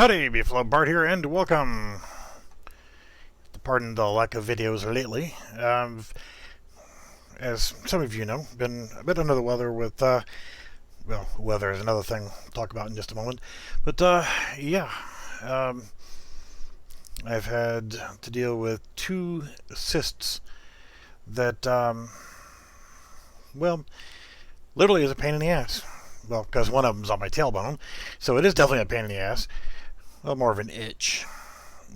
Howdy, Beefalo Bart here, and welcome. Pardon the lack of videos lately. As some of you know, been a bit under the weather with, well, weather is another thing we'll talk about in just a moment. But, yeah, I've had to deal with two cysts that, well, literally is a pain in the ass. Well, because one of them's on my tailbone, so it is definitely a pain in the ass. Well, more of an itch.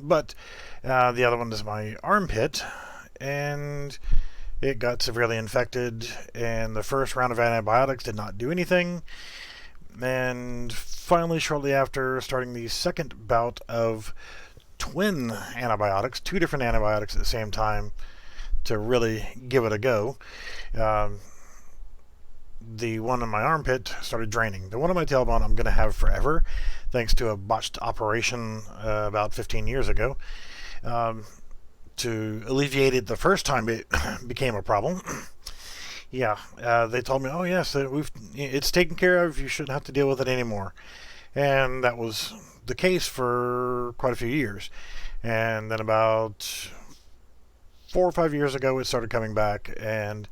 But the other one is my armpit, and it got severely infected, and the first round of antibiotics did not do anything. And finally, shortly after, starting the second bout of twin antibiotics, two different antibiotics at the same time, to really give it a go. The one in my armpit started draining. The one on my tailbone I'm going to have forever, thanks to a botched operation about 15 years ago. To alleviate it the first time it became a problem. Yeah, they told me, oh yes, it's taken care of, you shouldn't have to deal with it anymore. And that was the case for quite a few years. And then about 4 or 5 years ago it started coming back, and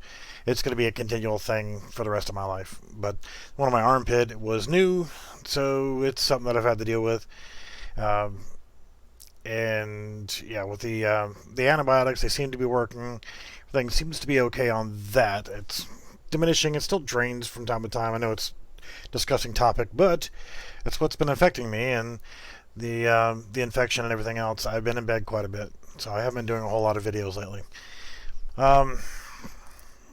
it's going to be a continual thing for the rest of my life. But one of my armpit was new, so it's something that I've had to deal with. And yeah, with the antibiotics, they seem to be working. Everything seems to be okay on that. It's diminishing. It still drains from time to time. I know it's a disgusting topic, but it's what's been affecting me, and the infection and everything else. I've been in bed quite a bit, so I haven't been doing a whole lot of videos lately.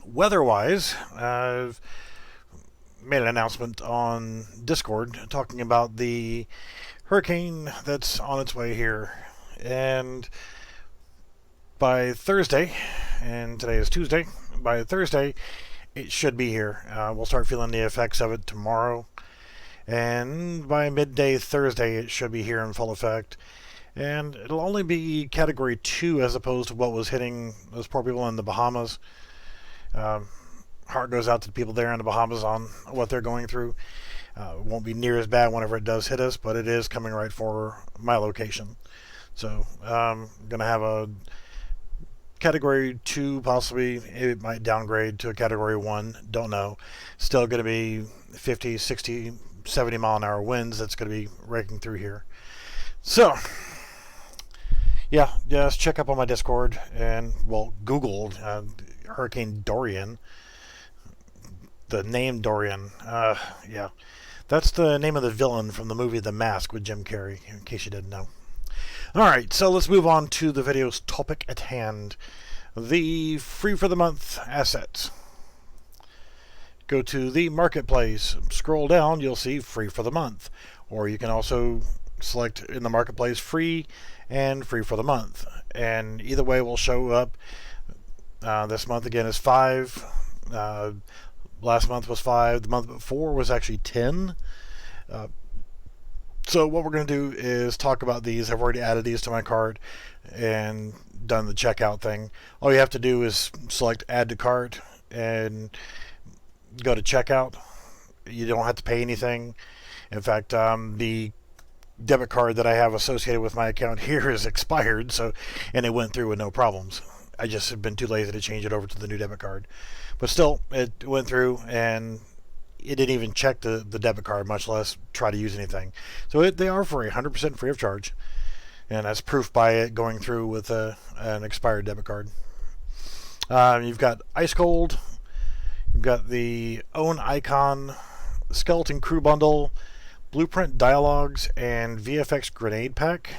Weather-wise, I've made an announcement on Discord talking about the hurricane that's on its way here. And by Thursday, and today is Tuesday, by Thursday it should be here. We'll start feeling the effects of it tomorrow. And by midday Thursday it should be here in full effect. And it'll only be Category 2 as opposed to what was hitting those poor people in the Bahamas. Heart goes out to the people there in the Bahamas on what they're going through. It won't be near as bad whenever it does hit us, but it is coming right for my location. So I'm going to have a Category 2, possibly. It might downgrade to a Category 1, don't know. Still going to be 50, 60, 70 mile an hour winds that's going to be raking through here. So yeah, just check up on my Discord and, well, Google Hurricane Dorian. The name Dorian, yeah, that's the name of the villain from the movie The Mask with Jim Carrey, in case you didn't know. Alright, so let's move on to the video's topic at hand. The free for the month assets. Go to the marketplace, scroll down, you'll see free for the month. Or you can also select in the marketplace free and free for the month. And either way will show up. This month again is 5. Last month was 5. The month before was actually 10. So what we're going to do is talk about these. I've already added these to my cart and done the checkout thing. All you have to do is select add to cart and go to checkout. You don't have to pay anything. In fact, the debit card that I have associated with my account here is expired, and it went through with no problems. I just have been too lazy to change it over to the new debit card. But still, it went through, and it didn't even check the debit card, much less try to use anything. So they are free, 100% free of charge. And that's proof by it going through with an expired debit card. You've got Ice Cold. You've got the Own Icon, Skeleton Crew Bundle, Blueprint Dialogues, and VFX Grenade Pack.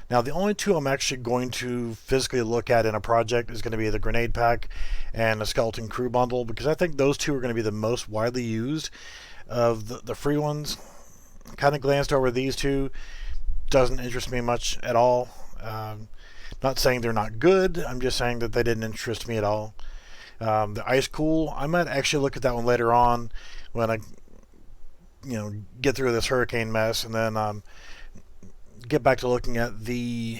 Now, the only two I'm actually going to physically look at in a project is going to be the Grenade Pack and the Skeleton Crew Bundle, because I think those two are going to be the most widely used of the free ones. Kind of glanced over these two. Doesn't interest me much at all. Not saying they're not good. I'm just saying that they didn't interest me at all. The Ice Cool, I might actually look at that one later on when I get through this hurricane mess, and then get back to looking at the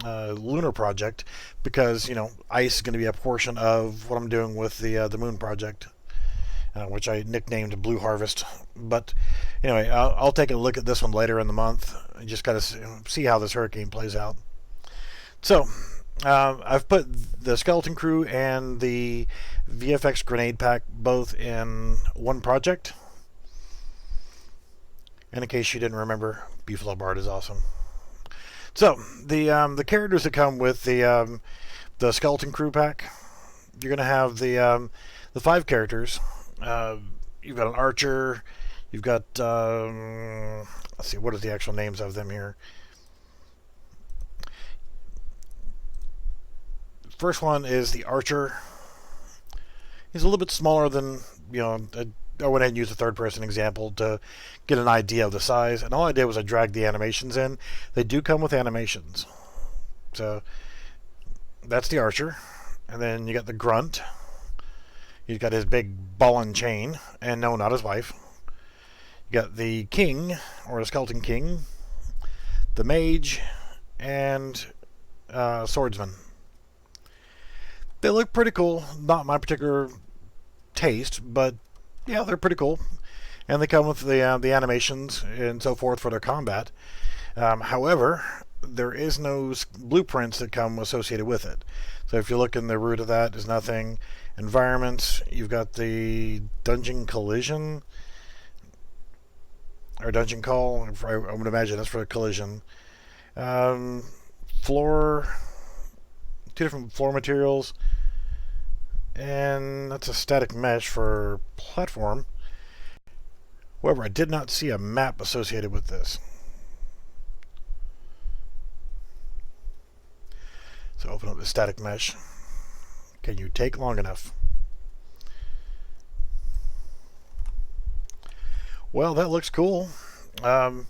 lunar project, because ice is going to be a portion of what I'm doing with the moon project. which I nicknamed Blue Harvest. But anyway, I'll take a look at this one later in the month. I just got to see how this hurricane plays out. So I've put the Skeleton Crew and the VFX Grenade Pack both in one project. And in case you didn't remember, Buffalo Bard is awesome. So the characters that come with the Skeleton Crew pack, you're gonna have the 5 characters. You've got an archer. You've got let's see, what are the actual names of them here? First one is the archer. He's a little bit smaller than, I went ahead and used a third-person example to get an idea of the size, and all I did was I dragged the animations in. They do come with animations. So that's the archer. And then you got the grunt. He's got his big ball and chain, and no, not his wife. You got the king, or the skeleton king, the mage, and swordsman. They look pretty cool. Not my particular taste, but yeah, they're pretty cool. And they come with the animations and so forth for their combat. However, there is no blueprints that come associated with it. So if you look in the root of that, there's nothing. Environments, you've got the dungeon collision, or dungeon call. I would imagine that's for a collision. Floor, 2 different floor materials, and that's a static mesh for platform. However, I did not see a map associated with this. So open up the static mesh. Can you take long enough? Well, that looks cool. Just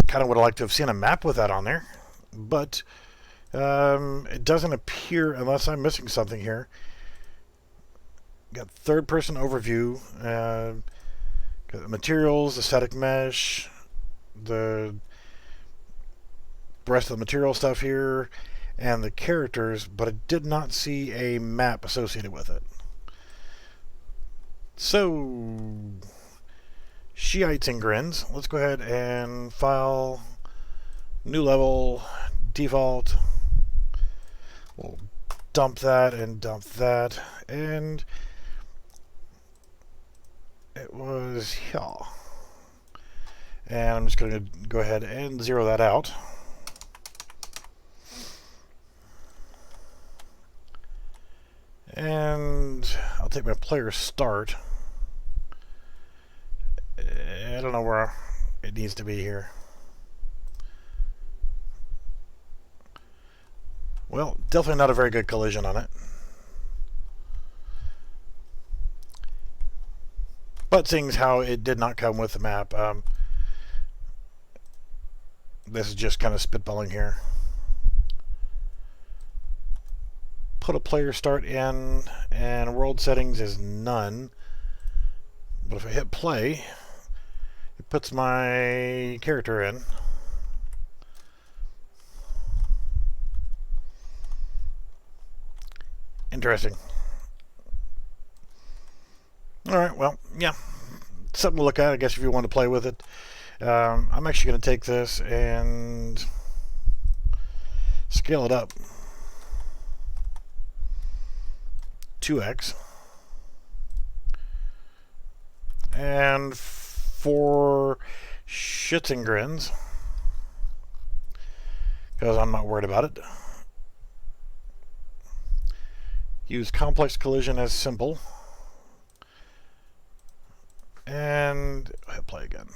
kind of would have liked to have seen a map with that on there, but it doesn't appear, unless I'm missing something here. Got third-person overview. Got the materials, the static mesh, the rest of the material stuff here, and the characters, but I did not see a map associated with it. So, Shiites and Grins. Let's go ahead and file, new level, default. We'll dump that, and it was here. And I'm just going to go ahead and zero that out. And I'll take my player start. I don't know where it needs to be here. Well, definitely not a very good collision on it. But seeing as how it did not come with the map, this is just kind of spitballing here. Put a player start in, and world settings is none. But if I hit play, it puts my character in. Interesting. Alright, well, yeah. Something to look at, I guess, if you want to play with it. I'm actually going to take this and scale it up 2x. And for shits and grins, because I'm not worried about it, use complex collision as simple, and hit play again.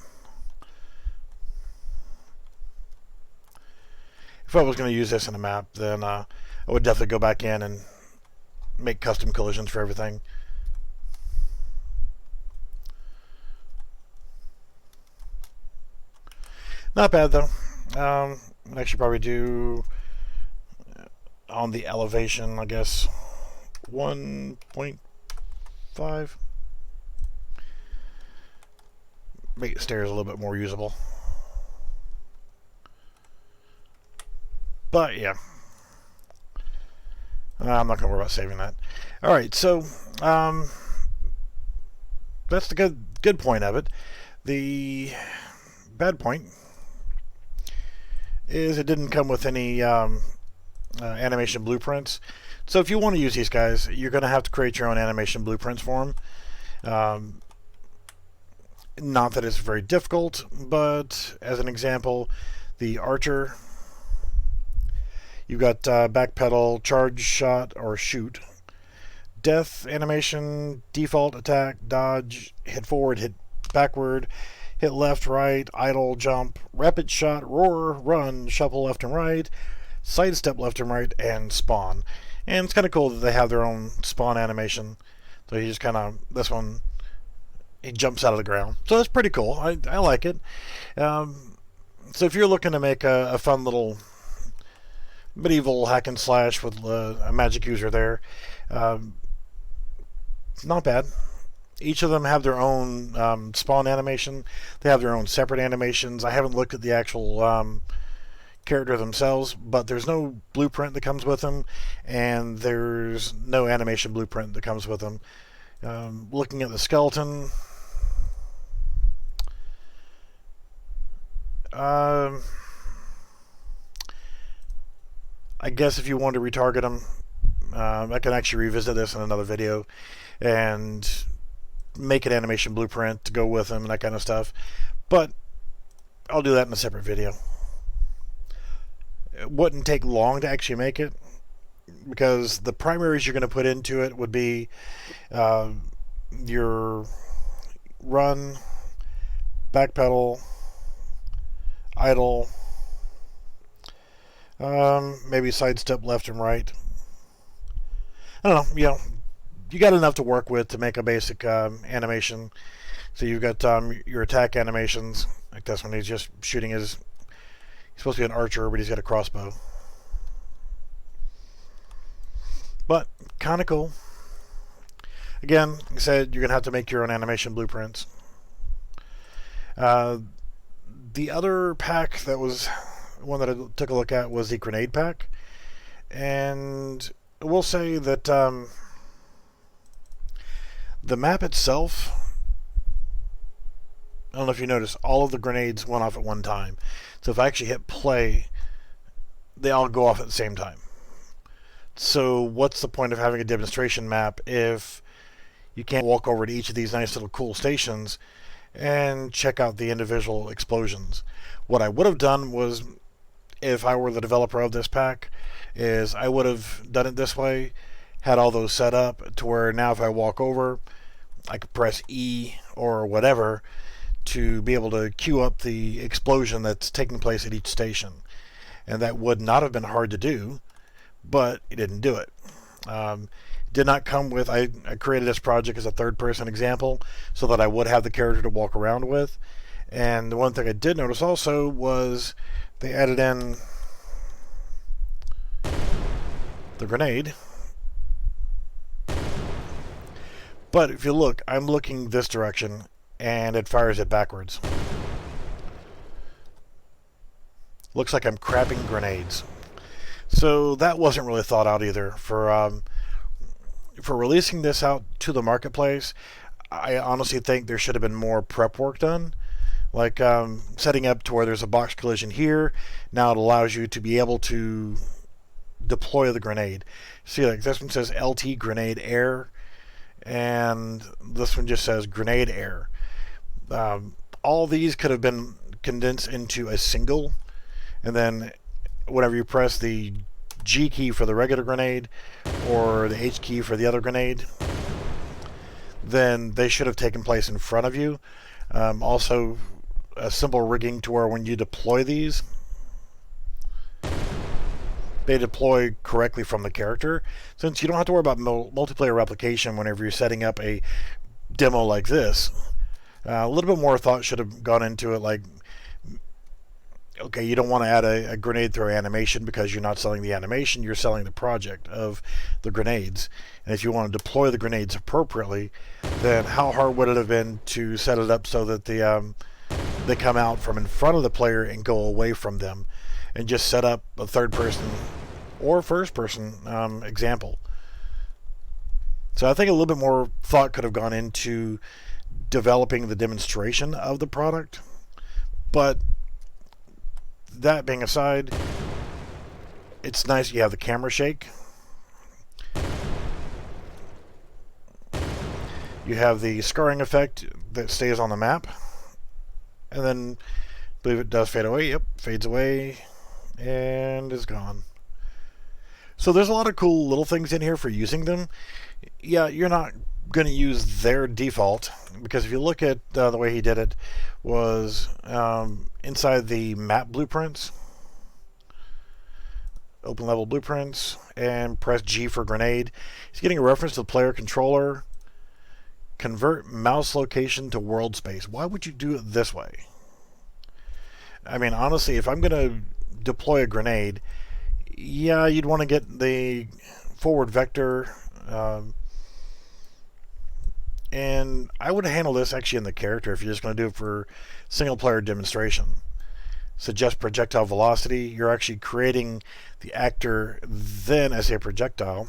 If I was going to use this in a map, then I would definitely go back in and make custom collisions for everything. Not bad though. I'd actually probably do on the elevation, I guess, 1.5. Make the stairs a little bit more usable. But yeah. I'm not going to worry about saving that. All right, so that's the good point of it. The bad point is it didn't come with any animation blueprints. So if you want to use these guys, you're going to have to create your own animation blueprints for them. Not that it's very difficult, but as an example, the archer, you've got back pedal, charge, shot, or shoot, death animation, default, attack, dodge, hit forward, hit backward, hit left, right, idle, jump, rapid shot, roar, run, shuffle left and right, sidestep left and right, and spawn. And it's kind of cool that they have their own spawn animation. So he just kind of, this one, he jumps out of the ground. So that's pretty cool. I like it. So if you're looking to make a fun little medieval hack and slash with a magic user there, not bad. Each of them have their own spawn animation. They have their own separate animations. I haven't looked at the actual character themselves, but there's no blueprint that comes with them, and there's no animation blueprint that comes with them. Looking at the skeleton, I guess if you want to retarget them, I can actually revisit this in another video and make an animation blueprint to go with them and that kind of stuff. But I'll do that in a separate video. It wouldn't take long to actually make it, because the primaries you're going to put into it would be your run, back pedal, idle, maybe sidestep left and right. I don't know, you got enough to work with to make a basic animation. So you've got your attack animations, like this one, he's just shooting his, he's supposed to be an archer, but he's got a crossbow. But kind of cool. Again, like I said, you're going to have to make your own animation blueprints. The other pack that was one that I took a look at was the grenade pack. And I will say that the map itself, I don't know if you noticed, all of the grenades went off at one time. So if I actually hit play, they all go off at the same time. So what's the point of having a demonstration map if you can't walk over to each of these nice little cool stations and check out the individual explosions? What I would have done was, if I were the developer of this pack, is I would have done it this way, had all those set up to where now if I walk over, I could press E or whatever to be able to queue up the explosion that's taking place at each station. And that would not have been hard to do, but it didn't do it. Did not come with, I created this project as a third-person example so that I would have the character to walk around with. And the one thing I did notice also was they added in the grenade. But if you look, I'm looking this direction and it fires it backwards. Looks like I'm crapping grenades. So that wasn't really thought out either. For releasing this out to the marketplace, I honestly think there should have been more prep work done. Like setting up to where there's a box collision here. Now it allows you to be able to deploy the grenade. See, like this one says LT grenade air, and this one just says grenade air. All these could have been condensed into a single, and then whenever you press the G key for the regular grenade or the H key for the other grenade, then they should have taken place in front of you. Also, a simple rigging to where when you deploy these, they deploy correctly from the character, since you don't have to worry about multiplayer replication whenever you're setting up a demo like this. A little bit more thought should have gone into it, like, okay, you don't want to add a grenade throw animation because you're not selling the animation, you're selling the project of the grenades. And if you want to deploy the grenades appropriately, then how hard would it have been to set it up so that they come out from in front of the player and go away from them, and just set up a third person or first person example. So I think a little bit more thought could have gone into developing the demonstration of the product. But that being aside, it's nice you have the camera shake. You have the scarring effect that stays on the map. And then, I believe it does fade away. Yep, fades away and is gone. So there's a lot of cool little things in here for using them. Yeah, you're not going to use their default, because if you look at the way he did it was inside the map blueprints, open level blueprints, and press G for grenade. He's getting a reference to the player controller. Convert mouse location to world space. Why would you do it this way? I mean, honestly, if I'm going to deploy a grenade, yeah, you'd want to get the forward vector. And I would handle this actually in the character if you're just going to do it for single player demonstration. Suggest projectile velocity. You're actually creating the actor then as a projectile.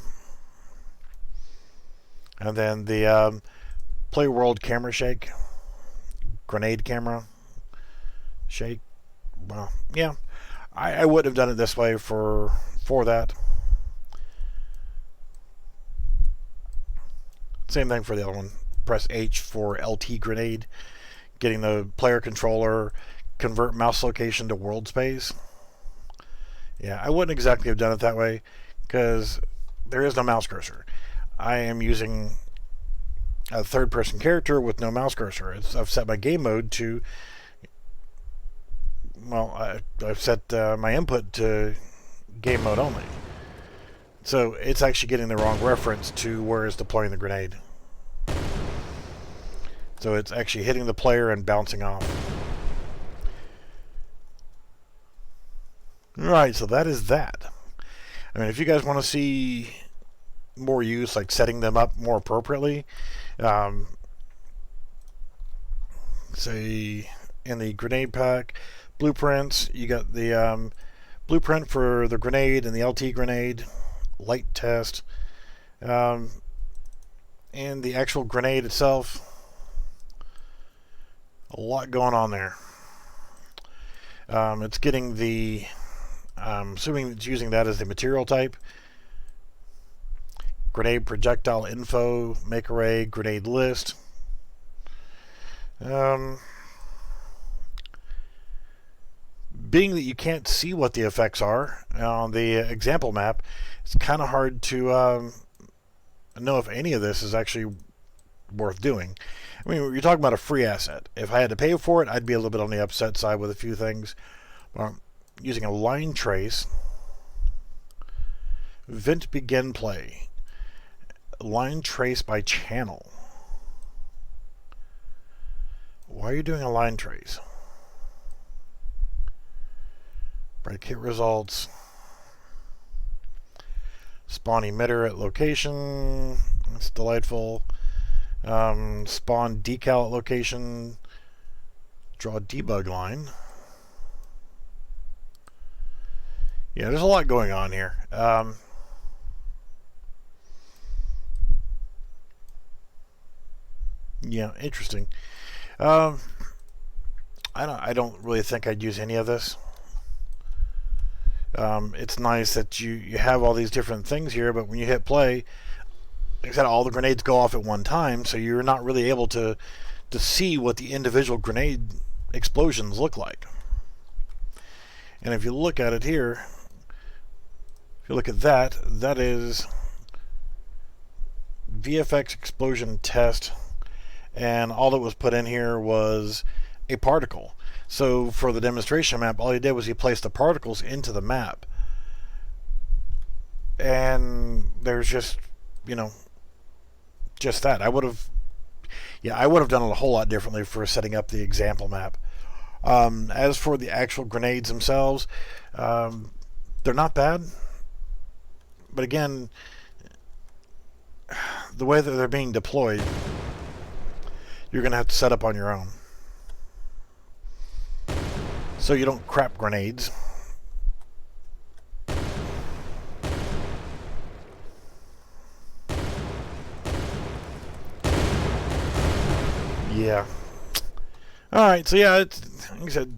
And then the play world camera shake. Grenade camera shake. Well, yeah. I wouldn't have done it this way for that. Same thing for the other one. Press H for LT grenade. Getting the player controller, convert mouse location to world space. Yeah, I wouldn't exactly have done it that way because there is no mouse cursor. I am using a third person character with no mouse cursor. I've set my game mode to, well, I've set my input to game mode only. So it's actually getting the wrong reference to where it's deploying the grenade. So it's actually hitting the player and bouncing off. Alright, so that is that. I mean, if you guys want to see more use, like setting them up more appropriately, say in the grenade pack blueprints, you got the blueprint for the grenade and the LT grenade, light test, and the actual grenade itself. A lot going on there. It's getting the, I'm assuming it's using that as the material type. Grenade projectile info, make array, grenade list. Being that you can't see what the effects are on the example map, it's kind of hard to know if any of this is actually worth doing. I mean, you're talking about a free asset. If I had to pay for it, I'd be a little bit on the upset side with a few things. Using a line trace, vent begin play, line trace by channel. Why are you doing a line trace? Break hit results, spawn emitter at location. That's delightful. Spawn decal at location. Draw debug line. Yeah, there's a lot going on here. Yeah, interesting. I don't really think I'd use any of this. It's nice that you have all these different things here, but when you hit play, like I said, all the grenades go off at one time, so you're not really able to see what the individual grenade explosions look like. And if you look at it here, if you look at that, that is VFX explosion test, and all that was put in here was a particle. So for the demonstration map, all he did was he placed the particles into the map. And there's just, you know, just that. I would have done it a whole lot differently for setting up the example map. As for the actual grenades themselves, they're not bad. But again, the way that they're being deployed, you're going to have to set up on your own. So you don't crap grenades. Yeah. All right. So yeah, like I said,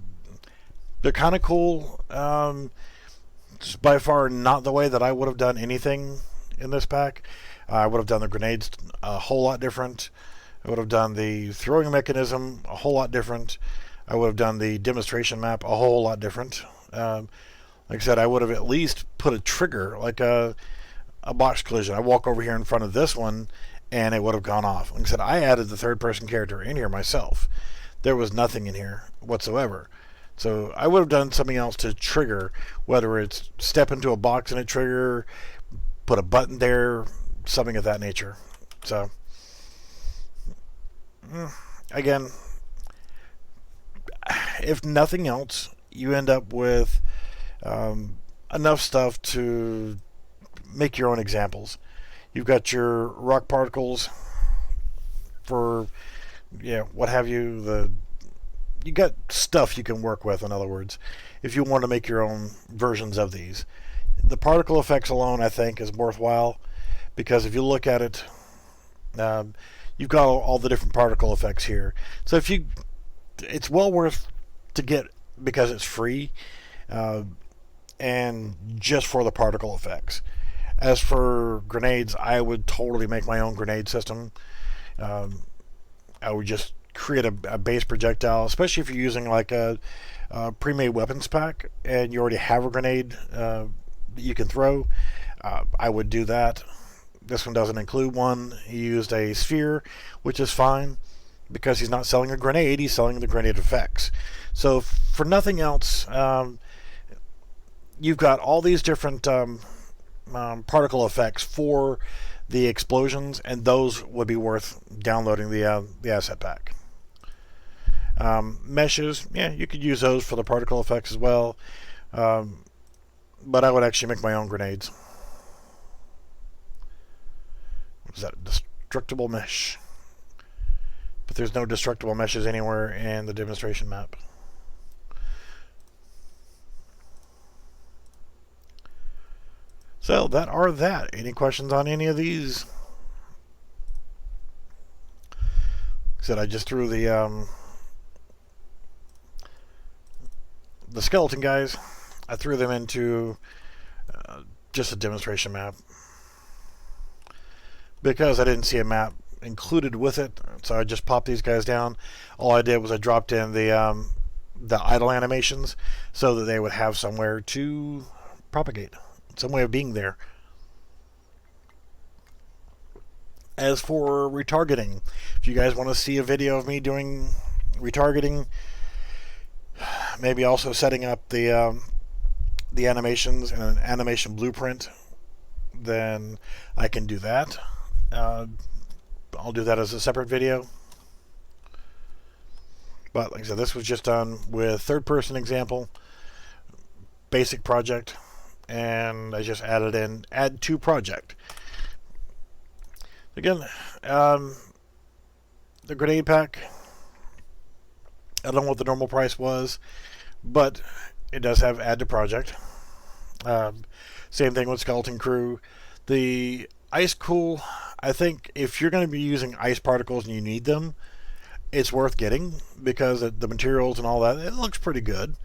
they're kind of cool. It's by far not the way that I would have done anything in this pack. I would have done the grenades a whole lot different. I would have done the throwing mechanism a whole lot different. I would have done the demonstration map a whole lot different. Like I said, I would have at least put a trigger, like a box collision. I walk over here in front of this one, and it would have gone off. Like I said, I added the third-person character in here myself. There was nothing in here whatsoever. So I would have done something else to trigger, whether it's step into a box and a trigger, put a button there, something of that nature. So, again, if nothing else, you end up with enough stuff to make your own examples. You've got your rock particles for, what have you. You got stuff you can work with, in other words, if you want to make your own versions of these. The particle effects alone, I think, is worthwhile, because if you look at it, you've got all the different particle effects here. So it's well worth to get because it's free, and just for the particle effects. As for grenades, I would totally make my own grenade system. I would just create a base projectile, especially if you're using like a pre-made weapons pack and you already have a grenade that you can throw. I would do that. This one doesn't include one. He used a sphere, which is fine because he's not selling a grenade, he's selling the grenade effects. So for nothing else, you've got all these different particle effects for the explosions, and those would be worth downloading the asset pack. Meshes, you could use those for the particle effects as well, but I would actually make my own grenades. What is that? Destructible mesh. But there's no destructible meshes anywhere in the demonstration map. So that are that. Any questions on any of these? Like I said, I just threw the skeleton guys. I threw them into just a demonstration map because I didn't see a map included with it, so I just popped these guys down. All I did was I dropped in the idle animations so that they would have somewhere to propagate, some way of being there. As for retargeting, if you guys want to see a video of me doing retargeting, maybe also setting up the animations and an animation blueprint, then I can do that. I'll do that as a separate video. But like I said, this was just done with third-person example, basic project, and I just added in add to project. Again, the grenade pack, I don't know what the normal price was, but it does have add to project. Same thing with skeleton crew. The ice cool, I think if you're going to be using ice particles and you need them, it's worth getting because the materials and all that, it looks pretty good.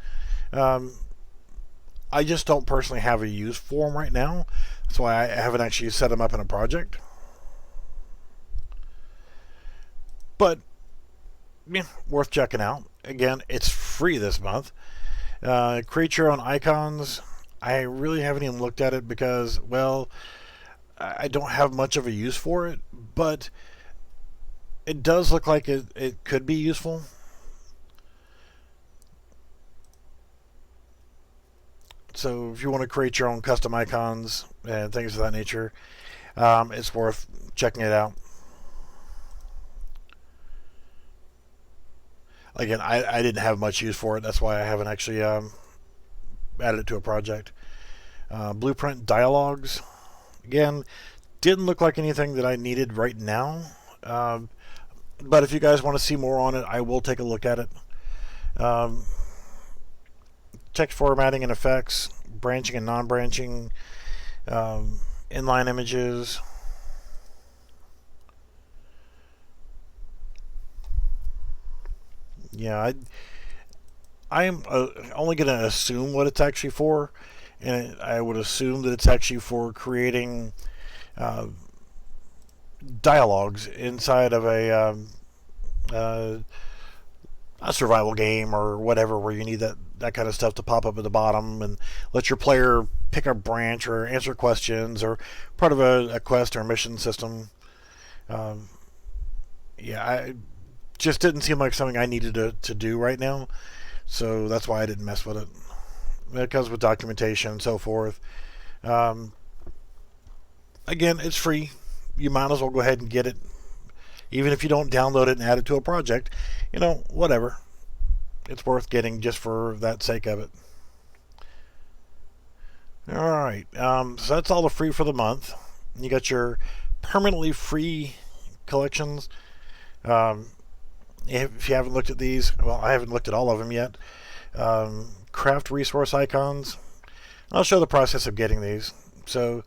I just don't personally have a use for them right now. That's why I haven't actually set them up in a project. But worth checking out. Again, it's free this month. Create your own icons. I really haven't even looked at it because, well, I don't have much of a use for it, but it does look like it could be useful. So if you want to create your own custom icons and things of that nature, it's worth checking it out. Again, I didn't have much use for it. That's why I haven't actually added it to a project. Blueprint dialogues. Again, didn't look like anything that I needed right now. But if you guys want to see more on it, I will take a look at it. Text formatting and effects, branching and non-branching, inline images. Yeah, I am only going to assume what it's actually for, and I would assume that it's actually for creating uh, dialogues inside of uh, a survival game or whatever, where you need that kind of stuff to pop up at the bottom and let your player pick a branch or answer questions or part of a quest or mission system. Um, yeah, I just didn't seem like something I needed to do right now, so that's why I didn't mess with it. It comes with documentation and so forth. Um, Again, it's free. You might as well go ahead and get it, even if you don't download it and add it to a project. Whatever. It's worth getting just for that sake of it. All right. So that's all the free for the month. You got your permanently free collections. Um, if you haven't looked at these, well, I haven't looked at all of them yet. Craft resource icons. I'll show the process of getting these. So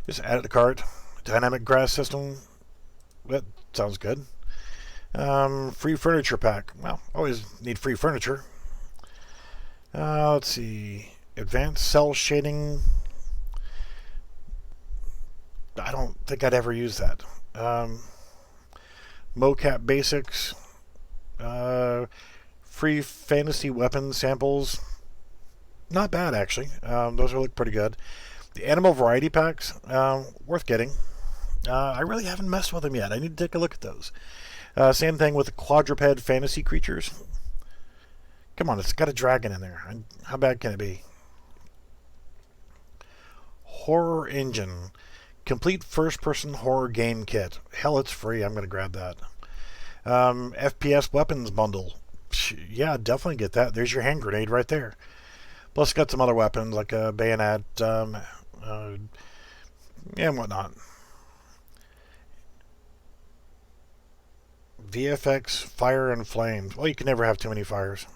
just add it to cart. Dynamic grass system. That sounds good. Free furniture pack. Well, always need free furniture. Let's see. Advanced cell shading. I don't think I'd ever use that. Mocap basics. Free fantasy weapon samples. Not bad, actually. Those look pretty good. The animal variety packs. Worth getting. I really haven't messed with them yet. I need to take a look at those. Same thing with the quadruped fantasy creatures. Come on, it's got a dragon in there. How bad can it be? Horror Engine. Complete first-person horror game kit. Hell, it's free. I'm going to grab that. FPS weapons bundle. Yeah, definitely get that. There's your hand grenade right there. Plus, got some other weapons like a bayonet and whatnot. VFX fire and flames. Well, you can never have too many fires.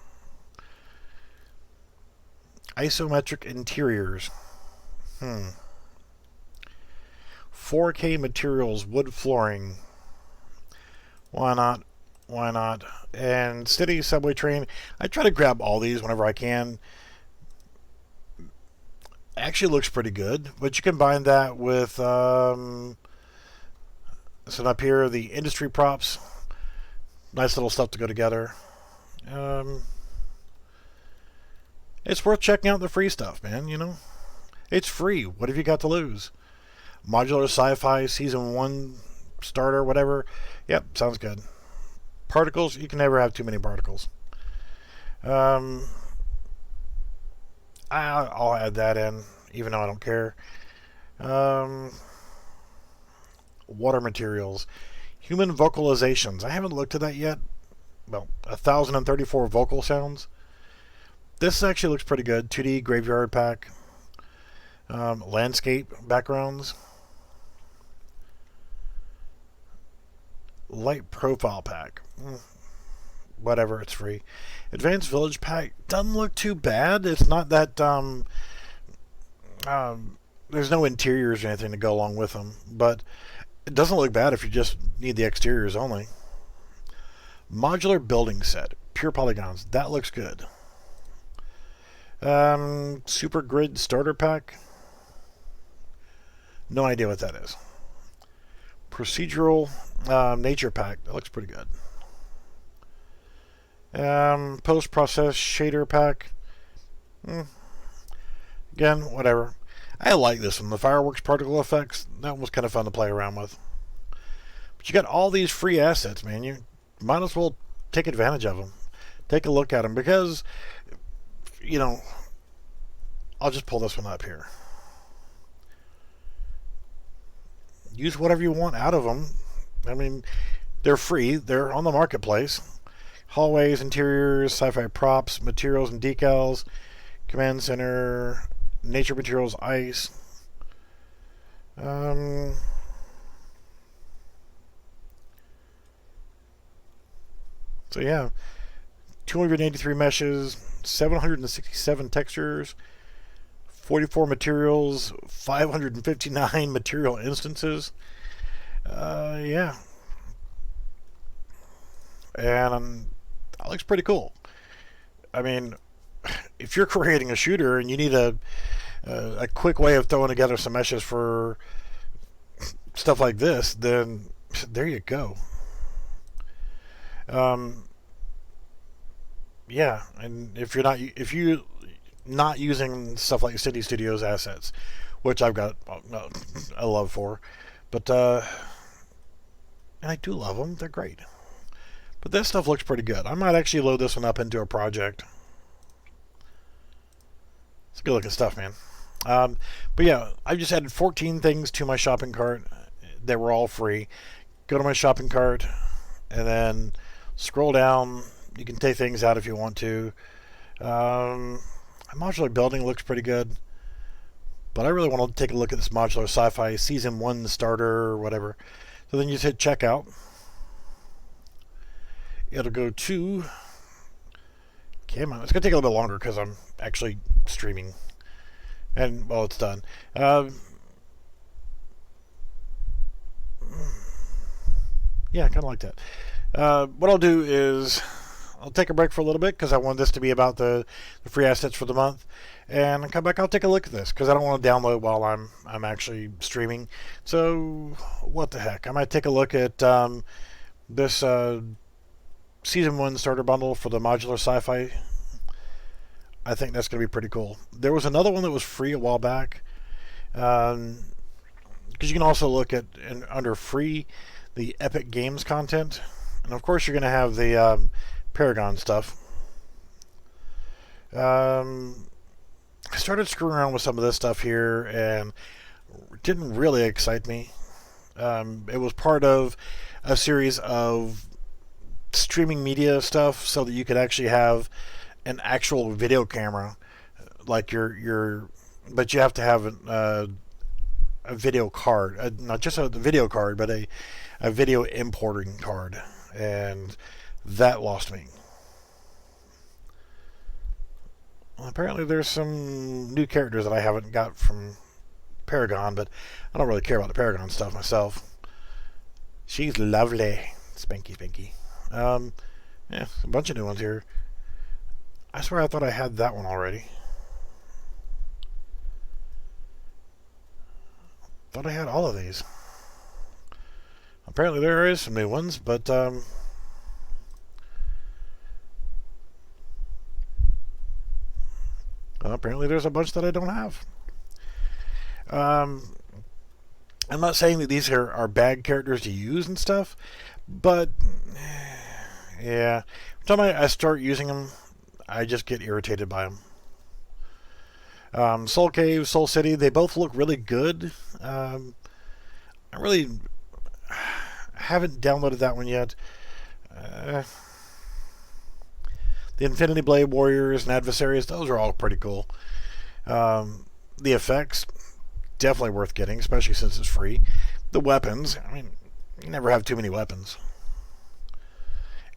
Isometric interiors. 4K materials, wood flooring. Why not? Why not? And city subway train. I try to grab all these whenever I can. Actually looks pretty good, but you combine that with so up here the industry props. Nice little stuff to go together. It's worth checking out the free stuff, man. It's free. What have you got to lose? Modular Sci-Fi Season 1 starter, whatever. Yep, sounds good. Particles, you can never have too many particles. I'll add that in, even though I don't care. Water materials. Human vocalizations. I haven't looked at that yet. Well, 1,034 vocal sounds. This actually looks pretty good. 2D graveyard pack. Landscape backgrounds. Light profile pack. Whatever, it's free. Advanced village pack doesn't look too bad. It's not that there's no interiors or anything to go along with them, but it doesn't look bad if you just need the exteriors only. Modular building set, pure polygons. That looks good. Super grid starter pack. No idea what that is. Procedural nature pack. That looks pretty good. Post-process shader pack. Again, whatever. I like this one. The fireworks particle effects. That one was kind of fun to play around with. But you got all these free assets, man. You might as well take advantage of them. Take a look at them because, I'll just pull this one up here. Use whatever you want out of them. I mean, they're free. They're on the marketplace. Hallways, interiors, sci-fi props, materials and decals, command center, nature materials, ice. So yeah, 283 meshes, 767 textures, 44 materials, 559 material instances. Yeah. And That looks pretty cool. I mean, if you're creating a shooter and you need a quick way of throwing together some meshes for stuff like this, then there you go. Yeah, and if you not using stuff like City Studios assets, which I've got a love for, but and I do love them. They're great. But this stuff looks pretty good. I might actually load this one up into a project. It's good looking stuff, man. But yeah, I've just added 14 things to my shopping cart. They were all free. Go to my shopping cart and then scroll down. You can take things out if you want to. A modular building looks pretty good. But I really want to take a look at this modular sci-fi season 1 starter or whatever. So then you just hit checkout. It'll go to... Come on, it's going to take a little bit longer because I'm actually streaming. And, well, it's done. Yeah, kind of like that. What I'll do is I'll take a break for a little bit because I want this to be about the free assets for the month. And I'll come back, I'll take a look at this because I don't want to download while I'm actually streaming. So, what the heck. I might take a look at this Season 1 starter bundle for the modular sci-fi. I think that's going to be pretty cool. There was another one that was free a while back. Because you can also look at, under free, the Epic Games content. And of course you're going to have the Paragon stuff. I started screwing around with some of this stuff here and it didn't really excite me. It was part of a series of streaming media stuff so that you could actually have an actual video camera, like but you have to have a video card, not just a video card, but a video importing card, and that lost me. Well, apparently there's some new characters that I haven't got from Paragon, but I don't really care about the Paragon stuff myself. She's lovely. Spanky, spanky. Yeah, a bunch of new ones here. I swear I thought I had that one already. Thought I had all of these. Apparently there is some new ones, but well, apparently there's a bunch that I don't have. I'm not saying that these are bad characters to use and stuff, but yeah, every time I start using them, I just get irritated by them. Soul Cave, Soul City, they both look really good. I really haven't downloaded that one yet. The Infinity Blade Warriors and Adversaries, those are all pretty cool. The effects, definitely worth getting, especially since it's free. The weapons, I mean, you never have too many weapons.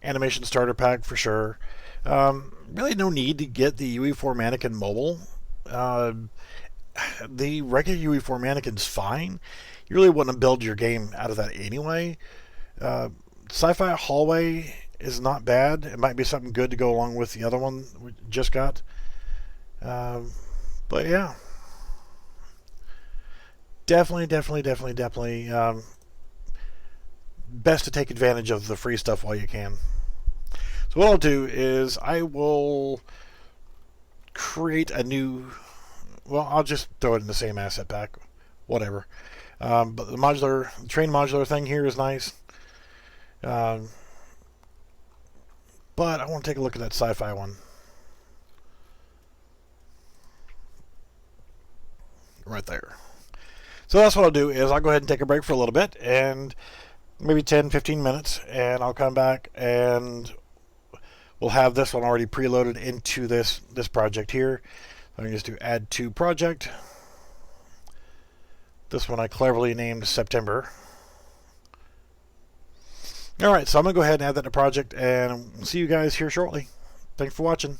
Animation starter pack for sure. Really no need to get the UE4 mannequin mobile. The regular UE4 mannequin's fine. You really wouldn't build your game out of that anyway. Sci-Fi Hallway is not bad. It might be something good to go along with the other one we just got. But yeah. Definitely best to take advantage of the free stuff while you can. So what I'll do is I will create a new, well, I'll just throw it in the same asset pack, whatever. But the train modular thing here is nice. But I want to take a look at that sci-fi one. Right there. So that's what I'll do is I'll go ahead and take a break for a little bit, and maybe 10-15 minutes, and I'll come back and we'll have this one already preloaded into this project here. I can just do add to project. This one I cleverly named September. Alright, so I'm going to go ahead and add that to project, and see you guys here shortly. Thanks for watching.